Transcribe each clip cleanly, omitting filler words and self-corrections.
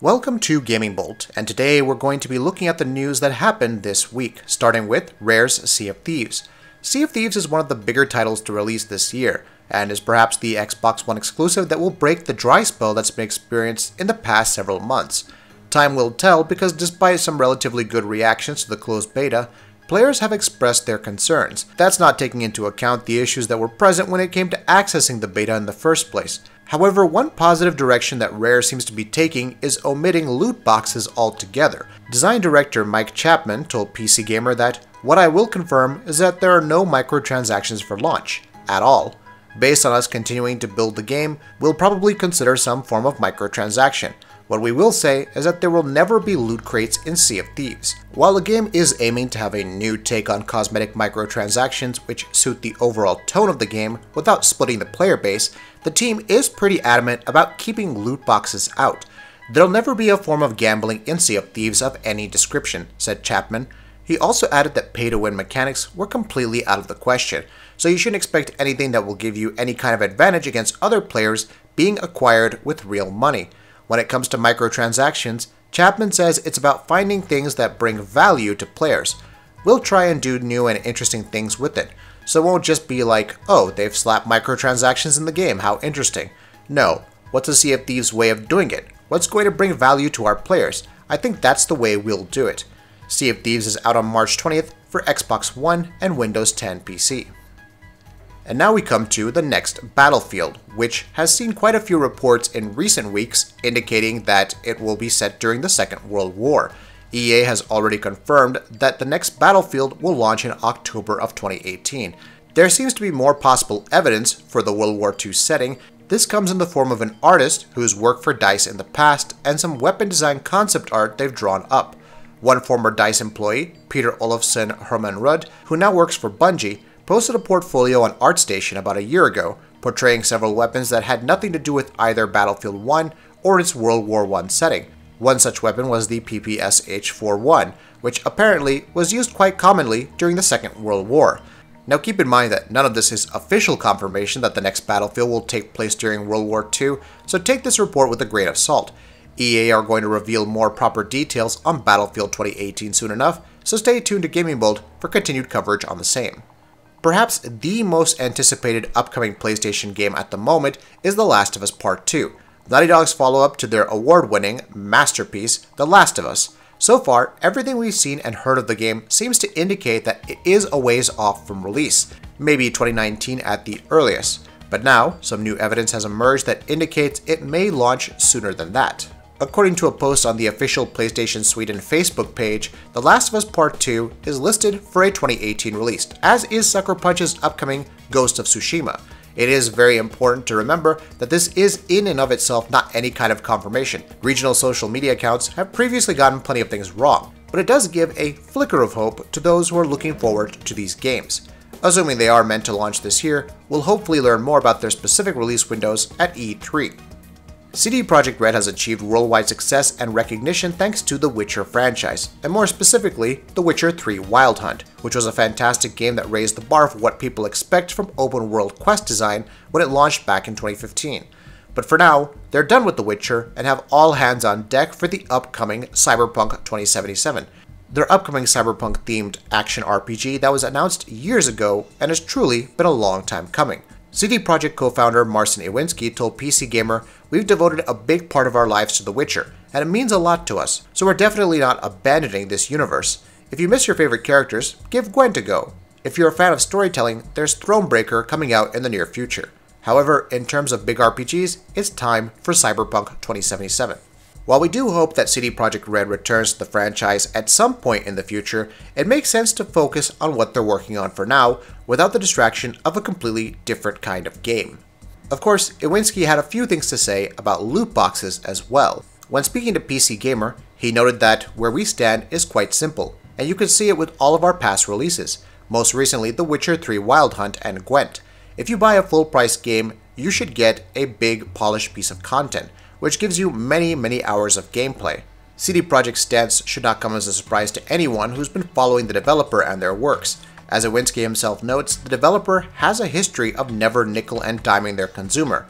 Welcome to Gaming Bolt, and today we're going to be looking at the news that happened this week, starting with Rare's Sea of Thieves. Sea of Thieves is one of the bigger titles to release this year, and is perhaps the Xbox One exclusive that will break the dry spell that's been experienced in the past several months. Time will tell, because despite some relatively good reactions to the closed beta, players have expressed their concerns. That's not taking into account the issues that were present when it came to accessing the beta in the first place. However, one positive direction that Rare seems to be taking is omitting loot boxes altogether. Design director Mike Chapman told PC Gamer that, "What I will confirm is that there are no microtransactions for launch, at all. Based on us continuing to build the game, we'll probably consider some form of microtransaction. What we will say is that there will never be loot crates in Sea of Thieves." While the game is aiming to have a new take on cosmetic microtransactions which suit the overall tone of the game without splitting the player base, the team is pretty adamant about keeping loot boxes out. "There'll never be a form of gambling in Sea of Thieves of any description," said Chapman. He also added that pay-to-win mechanics were completely out of the question, so you shouldn't expect anything that will give you any kind of advantage against other players being acquired with real money. When it comes to microtransactions, Chapman says it's about finding things that bring value to players. "We'll try and do new and interesting things with it, so it won't just be like, oh, they've slapped microtransactions in the game, how interesting. No, what's a Sea of Thieves way of doing it? What's going to bring value to our players? I think that's the way we'll do it." Sea of Thieves is out on March 20th for Xbox One and Windows 10 PC. And now we come to the next Battlefield, which has seen quite a few reports in recent weeks indicating that it will be set during the Second World War. EA has already confirmed that the next Battlefield will launch in October of 2018. There seems to be more possible evidence for the World War II setting. This comes in the form of an artist who's worked for DICE in the past and some weapon design concept art they've drawn up. One former DICE employee, Peter Olofsson Hermanrud, who now works for Bungie, posted a portfolio on ArtStation about a year ago, portraying several weapons that had nothing to do with either Battlefield 1 or its World War I setting. One such weapon was the PPSH-41, which apparently was used quite commonly during the Second World War. Now keep in mind that none of this is official confirmation that the next Battlefield will take place during World War II, so take this report with a grain of salt. EA are going to reveal more proper details on Battlefield 2018 soon enough, so stay tuned to Gaming Bolt for continued coverage on the same. Perhaps the most anticipated upcoming PlayStation game at the moment is The Last of Us Part 2, Naughty Dog's follow-up to their award-winning masterpiece, The Last of Us. So far, everything we've seen and heard of the game seems to indicate that it is a ways off from release, maybe 2019 at the earliest. But now, some new evidence has emerged that indicates it may launch sooner than that. According to a post on the official PlayStation Sweden Facebook page, The Last of Us Part 2 is listed for a 2018 release, as is Sucker Punch's upcoming Ghost of Tsushima. It is very important to remember that this is in and of itself not any kind of confirmation. Regional social media accounts have previously gotten plenty of things wrong, but it does give a flicker of hope to those who are looking forward to these games. Assuming they are meant to launch this year, we'll hopefully learn more about their specific release windows at E3. CD Projekt Red has achieved worldwide success and recognition thanks to the Witcher franchise, and more specifically, The Witcher 3 Wild Hunt, which was a fantastic game that raised the bar for what people expect from open-world quest design when it launched back in 2015. But for now, they're done with The Witcher and have all hands on deck for the upcoming Cyberpunk 2077, their upcoming cyberpunk-themed action RPG that was announced years ago and has truly been a long time coming. CD Projekt co-founder Marcin Iwinski told PC Gamer, "We've devoted a big part of our lives to The Witcher, and it means a lot to us, so we're definitely not abandoning this universe. If you miss your favorite characters, give Gwent a go. If you're a fan of storytelling, there's Thronebreaker coming out in the near future. However, in terms of big RPGs, it's time for Cyberpunk 2077. While we do hope that CD Projekt Red returns to the franchise at some point in the future, it makes sense to focus on what they're working on for now, without the distraction of a completely different kind of game." Of course, Iwinski had a few things to say about loot boxes as well. When speaking to PC Gamer, he noted that where we stand is quite simple, and you can see it with all of our past releases, most recently The Witcher 3 Wild Hunt and Gwent. If you buy a full-price game, you should get a big, polished piece of content, which gives you many hours of gameplay. CD Projekt's stance should not come as a surprise to anyone who's been following the developer and their works. As Iwinski himself notes, the developer has a history of never nickel and diming their consumer.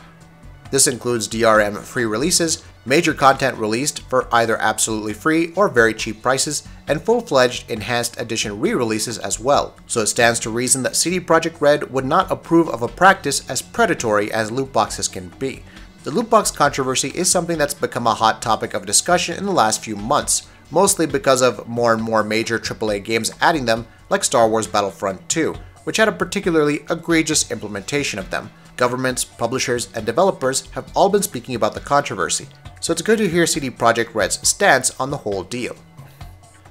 This includes DRM free releases, major content released for either absolutely free or very cheap prices, and full-fledged enhanced edition re-releases as well. So it stands to reason that CD Projekt Red would not approve of a practice as predatory as loot boxes can be. The loot box controversy is something that's become a hot topic of discussion in the last few months, mostly because of more and more major AAA games adding them, like Star Wars Battlefront 2, which had a particularly egregious implementation of them. Governments, publishers, and developers have all been speaking about the controversy, so it's good to hear CD Projekt Red's stance on the whole deal.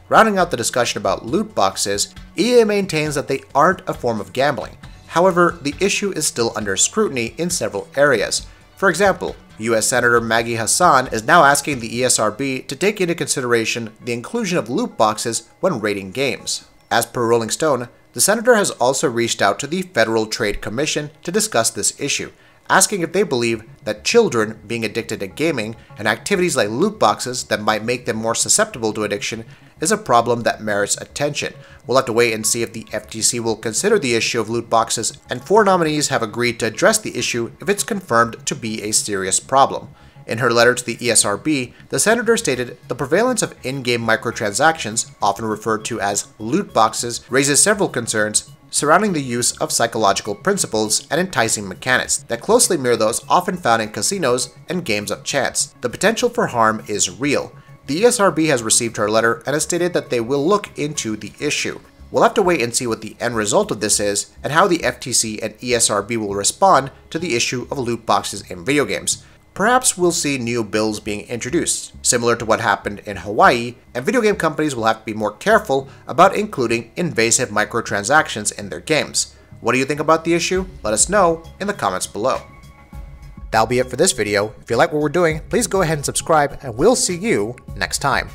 Rounding out the discussion about loot boxes, EA maintains that they aren't a form of gambling. However, the issue is still under scrutiny in several areas. For example, US Senator Maggie Hassan is now asking the ESRB to take into consideration the inclusion of loot boxes when rating games. As per Rolling Stone, the senator has also reached out to the Federal Trade Commission to discuss this issue, asking if they believe that children being addicted to gaming and activities like loot boxes that might make them more susceptible to addiction is a problem that merits attention. We'll have to wait and see if the FTC will consider the issue of loot boxes, and 4 nominees have agreed to address the issue if it's confirmed to be a serious problem. In her letter to the ESRB, the senator stated the prevalence of in-game microtransactions, often referred to as loot boxes, raises several concerns surrounding the use of psychological principles and enticing mechanics that closely mirror those often found in casinos and games of chance. The potential for harm is real. The ESRB has received her letter and has stated that they will look into the issue. We'll have to wait and see what the end result of this is and how the FTC and ESRB will respond to the issue of loot boxes in video games. Perhaps we'll see new bills being introduced, similar to what happened in Hawaii, and video game companies will have to be more careful about including invasive microtransactions in their games. What do you think about the issue? Let us know in the comments below. That'll be it for this video. If you like what we're doing, please go ahead and subscribe, and we'll see you next time.